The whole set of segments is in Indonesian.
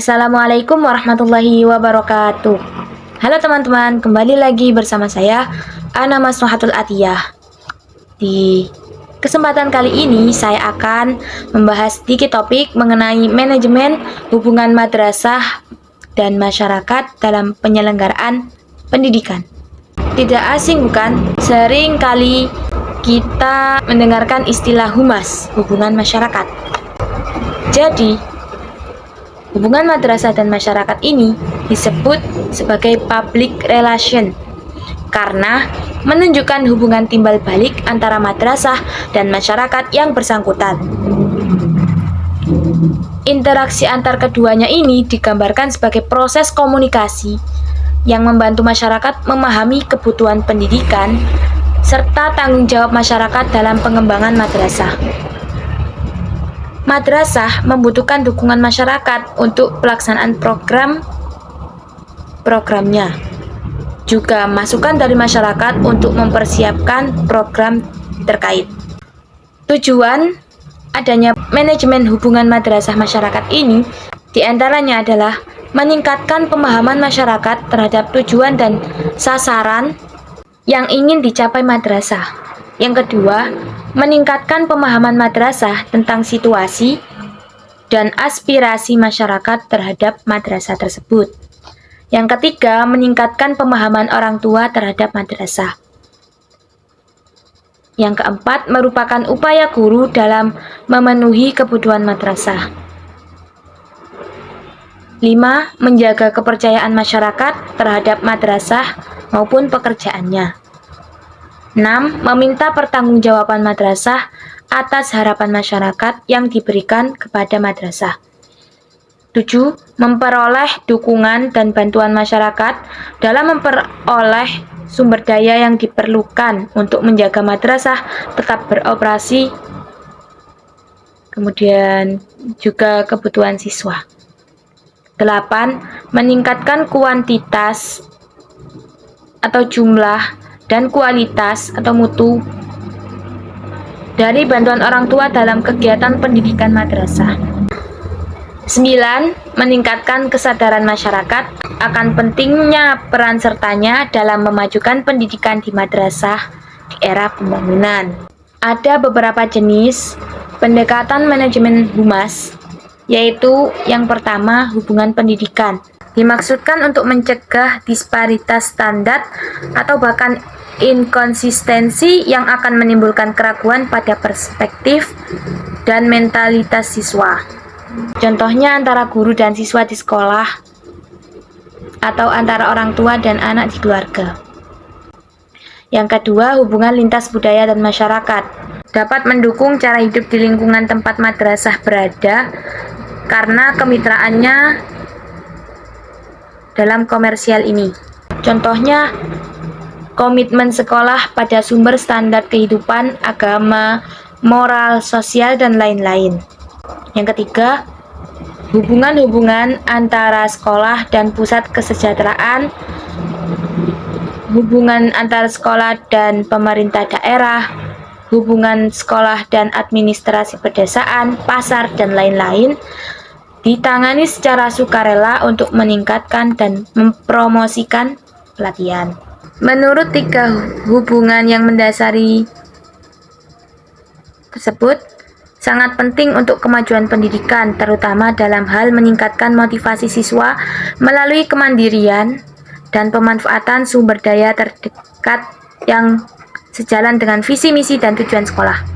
Assalamualaikum warahmatullahi wabarakatuh. Halo teman-teman, kembali lagi bersama saya Ana Masnuhatul Atiyah. Di kesempatan kali ini saya akan membahas sedikit topik mengenai manajemen hubungan madrasah dan masyarakat dalam penyelenggaraan pendidikan. Tidak asing bukan? Sering kali kita mendengarkan istilah humas, hubungan masyarakat. Jadi, hubungan madrasah dan masyarakat ini disebut sebagai public relation karena menunjukkan hubungan timbal balik antara madrasah dan masyarakat yang bersangkutan. Interaksi antar keduanya ini digambarkan sebagai proses komunikasi yang membantu masyarakat memahami kebutuhan pendidikan serta tanggung jawab masyarakat dalam pengembangan madrasah. Madrasah membutuhkan dukungan masyarakat untuk pelaksanaan programnya. Juga masukan dari masyarakat untuk mempersiapkan program terkait. Tujuan adanya manajemen hubungan madrasah masyarakat ini diantaranya adalah meningkatkan pemahaman masyarakat terhadap tujuan dan sasaran yang ingin dicapai madrasah. Yang kedua, meningkatkan pemahaman madrasah tentang situasi dan aspirasi masyarakat terhadap madrasah tersebut. Yang ketiga, meningkatkan pemahaman orang tua terhadap madrasah. Yang keempat, merupakan upaya guru dalam memenuhi kebutuhan madrasah. 5. Menjaga kepercayaan masyarakat terhadap madrasah maupun pekerjaannya. 6. Meminta pertanggungjawaban madrasah atas harapan masyarakat yang diberikan kepada madrasah. 7. Memperoleh dukungan dan bantuan masyarakat dalam memperoleh sumber daya yang diperlukan untuk menjaga madrasah tetap beroperasi, kemudian juga kebutuhan siswa. 8. Meningkatkan kuantitas atau jumlah dan kualitas atau mutu dari bantuan orang tua dalam kegiatan pendidikan madrasah. 9. Meningkatkan kesadaran masyarakat akan pentingnya peran sertanya dalam memajukan pendidikan di madrasah di era pembangunan. Ada beberapa jenis pendekatan manajemen humas, yaitu yang pertama, hubungan pendidikan. Dimaksudkan untuk mencegah disparitas standar atau bahkan inkonsistensi yang akan menimbulkan keraguan pada perspektif dan mentalitas siswa. Contohnya antara guru dan siswa di sekolah atau antara orang tua dan anak di keluarga. Yang kedua, hubungan lintas budaya dan masyarakat. Dapat mendukung cara hidup di lingkungan tempat madrasah berada karena kemitraannya dalam komersial ini. Contohnya, komitmen sekolah pada sumber standar kehidupan, agama, moral, sosial, dan lain-lain. Yang ketiga, hubungan-hubungan antara sekolah dan pusat kesejahteraan, hubungan antara sekolah dan pemerintah daerah, hubungan sekolah dan administrasi pedesaan, pasar, dan lain-lain, ditangani secara sukarela untuk meningkatkan dan mempromosikan pelatihan. Menurut 3 hubungan yang mendasari tersebut, sangat penting untuk kemajuan pendidikan, terutama dalam hal meningkatkan motivasi siswa melalui kemandirian dan pemanfaatan sumber daya terdekat yang sejalan dengan visi, misi, dan tujuan sekolah.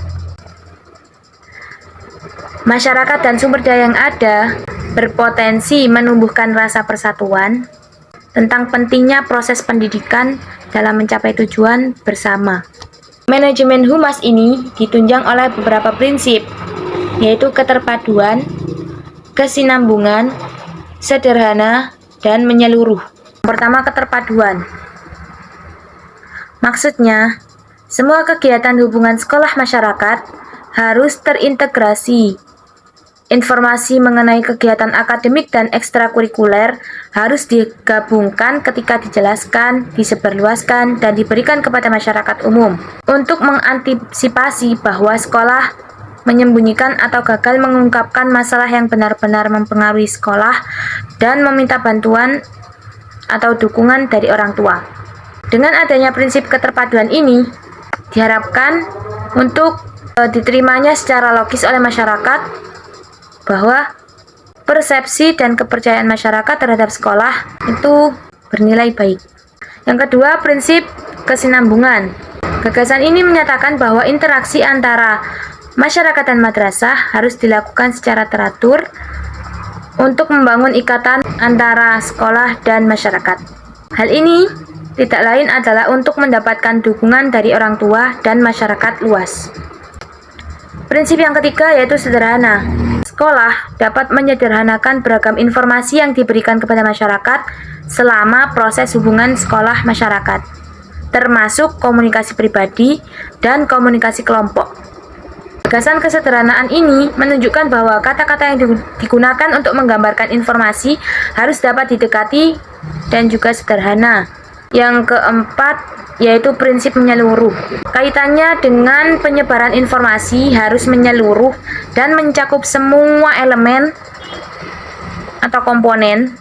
Masyarakat dan sumber daya yang ada berpotensi menumbuhkan rasa persatuan tentang pentingnya proses pendidikan dalam mencapai tujuan bersama. Manajemen humas ini ditunjang oleh beberapa prinsip, yaitu keterpaduan, kesinambungan, sederhana, dan menyeluruh. Pertama, keterpaduan. Maksudnya, semua kegiatan hubungan sekolah masyarakat harus terintegrasi. Informasi mengenai kegiatan akademik dan ekstrakurikuler harus digabungkan ketika dijelaskan, disebarluaskan, dan diberikan kepada masyarakat umum. Untuk mengantisipasi bahwa sekolah menyembunyikan atau gagal mengungkapkan masalah yang benar-benar mempengaruhi sekolah, dan meminta bantuan atau dukungan dari orang tua. Dengan adanya prinsip keterpaduan ini, diharapkan untuk diterimanya secara logis oleh masyarakat bahwa persepsi dan kepercayaan masyarakat terhadap sekolah itu bernilai baik. Yang kedua, prinsip kesinambungan. Gagasan ini menyatakan bahwa interaksi antara masyarakat dan madrasah harus dilakukan secara teratur untuk membangun ikatan antara sekolah dan masyarakat. Hal ini tidak lain adalah untuk mendapatkan dukungan dari orang tua dan masyarakat luas. Prinsip yang ketiga yaitu sederhana. Sekolah dapat menyederhanakan beragam informasi yang diberikan kepada masyarakat selama proses hubungan sekolah masyarakat, termasuk komunikasi pribadi dan komunikasi kelompok. Gagasan kesederhanaan ini menunjukkan bahwa kata-kata yang digunakan untuk menggambarkan informasi harus dapat didekati dan juga sederhana. Yang keempat yaitu prinsip menyeluruh. Kaitannya dengan penyebaran informasi harus menyeluruh dan mencakup semua elemen atau komponen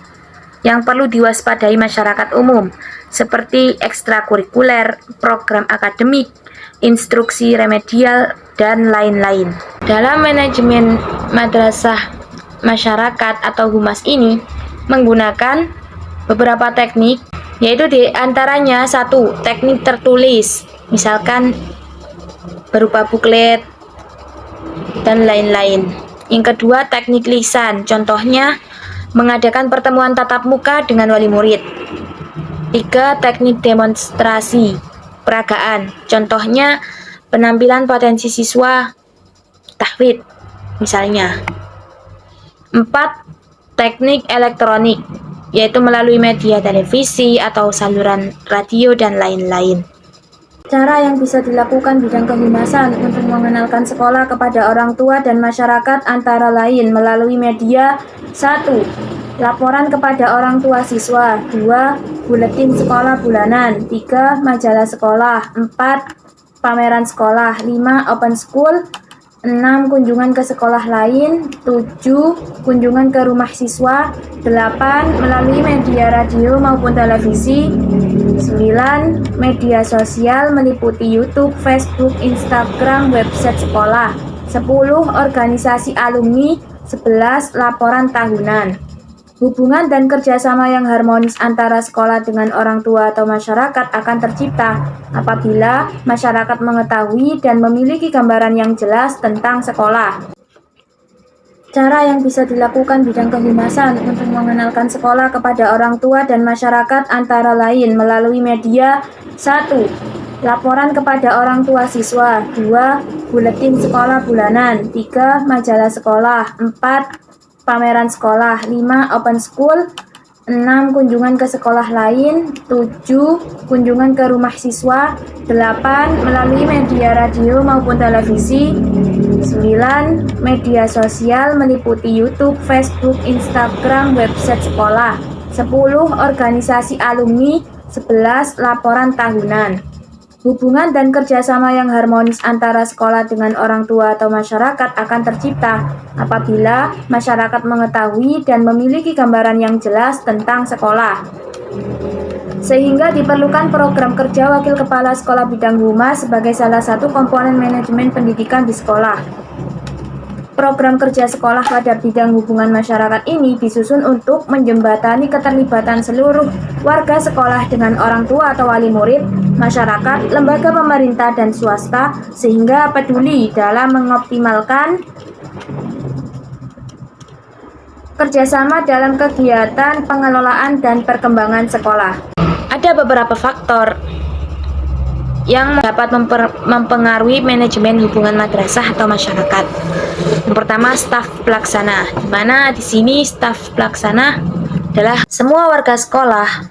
yang perlu diwaspadai masyarakat umum, seperti ekstrakurikuler, program akademik, instruksi remedial, dan lain-lain. Dalam manajemen madrasah masyarakat atau humas ini menggunakan beberapa teknik, yaitu di antaranya satu, teknik tertulis, misalkan berupa buklet dan lain-lain. Yang kedua, teknik lisan, contohnya mengadakan pertemuan tatap muka dengan wali murid. Tiga, teknik demonstrasi, peragaan, contohnya penampilan potensi siswa tahfidz, misalnya. Empat, teknik elektronik, yaitu melalui media televisi atau saluran radio dan lain-lain. Cara yang bisa dilakukan bidang kehumasan untuk mengenalkan sekolah kepada orang tua dan masyarakat antara lain melalui media: 1. Laporan kepada orang tua siswa. 2. Buletin sekolah bulanan. 3. Majalah sekolah. 4. Pameran sekolah. 5. Open school. 6. Kunjungan ke sekolah lain. 7. Kunjungan ke rumah siswa. 8. Melalui media radio maupun televisi. 9. Media sosial meliputi YouTube, Facebook, Instagram, website sekolah. 10. Organisasi alumni. 11. Laporan tahunan. Hubungan dan kerjasama yang harmonis antara sekolah dengan orang tua atau masyarakat akan tercipta apabila masyarakat mengetahui dan memiliki gambaran yang jelas tentang sekolah. Cara yang bisa dilakukan bidang kehumasan untuk mengenalkan sekolah kepada orang tua dan masyarakat antara lain melalui media: 1. Laporan kepada orang tua siswa. 2. Buletin sekolah bulanan. 3. Majalah sekolah. 4. Pameran sekolah. 5. Open school. 6. Kunjungan ke sekolah lain. 7. Kunjungan ke rumah siswa. 8. Melalui media radio maupun televisi. 9. Media sosial meliputi YouTube, Facebook, Instagram, website sekolah. 10. Organisasi alumni. 11. Laporan tahunan. Hubungan dan kerjasama yang harmonis antara sekolah dengan orang tua atau masyarakat akan tercipta apabila masyarakat mengetahui dan memiliki gambaran yang jelas tentang sekolah. Sehingga diperlukan program kerja wakil kepala sekolah bidang humas sebagai salah satu komponen manajemen pendidikan di sekolah. Program kerja sekolah pada bidang hubungan masyarakat ini disusun untuk menjembatani keterlibatan seluruh warga sekolah dengan orang tua atau wali murid, masyarakat, lembaga pemerintah, dan swasta, sehingga peduli dalam mengoptimalkan kerjasama dalam kegiatan pengelolaan dan perkembangan sekolah. Ada beberapa faktor yang dapat mempengaruhi manajemen hubungan madrasah atau masyarakat. Yang pertama, staf pelaksana, di mana di sini staf pelaksana adalah semua warga sekolah,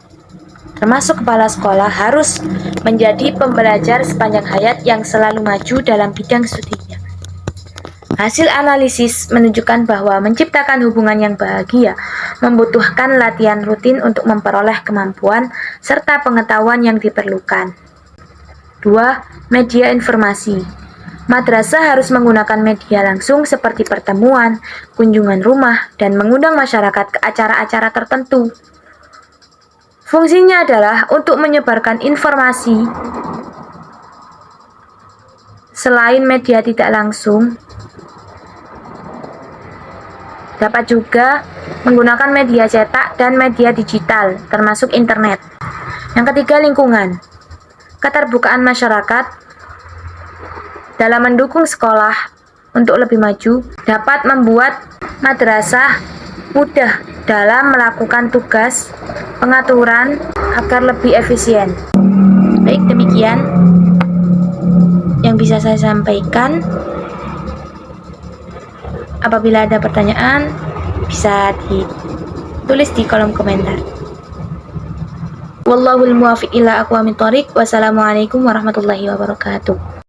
termasuk kepala sekolah, harus menjadi pembelajar sepanjang hayat yang selalu maju dalam bidang studinya. Hasil analisis menunjukkan bahwa menciptakan hubungan yang bahagia membutuhkan latihan rutin untuk memperoleh kemampuan serta pengetahuan yang diperlukan. 2. Media informasi. Madrasah harus menggunakan media langsung seperti pertemuan, kunjungan rumah, dan mengundang masyarakat ke acara-acara tertentu. Fungsinya adalah untuk menyebarkan informasi. Selain media tidak langsung, dapat juga menggunakan media cetak dan media digital, termasuk internet. Yang ketiga, lingkungan. Keterbukaan masyarakat dalam mendukung sekolah untuk lebih maju dapat membuat madrasah mudah dalam melakukan tugas pengaturan agar lebih efisien. Baik, demikian yang bisa saya sampaikan. Apabila ada pertanyaan, bisa ditulis di kolom komentar. Wallahul muwaffiq ila aqwamit thoriq. Wassalamualaikum warahmatullahi wabarakatuh.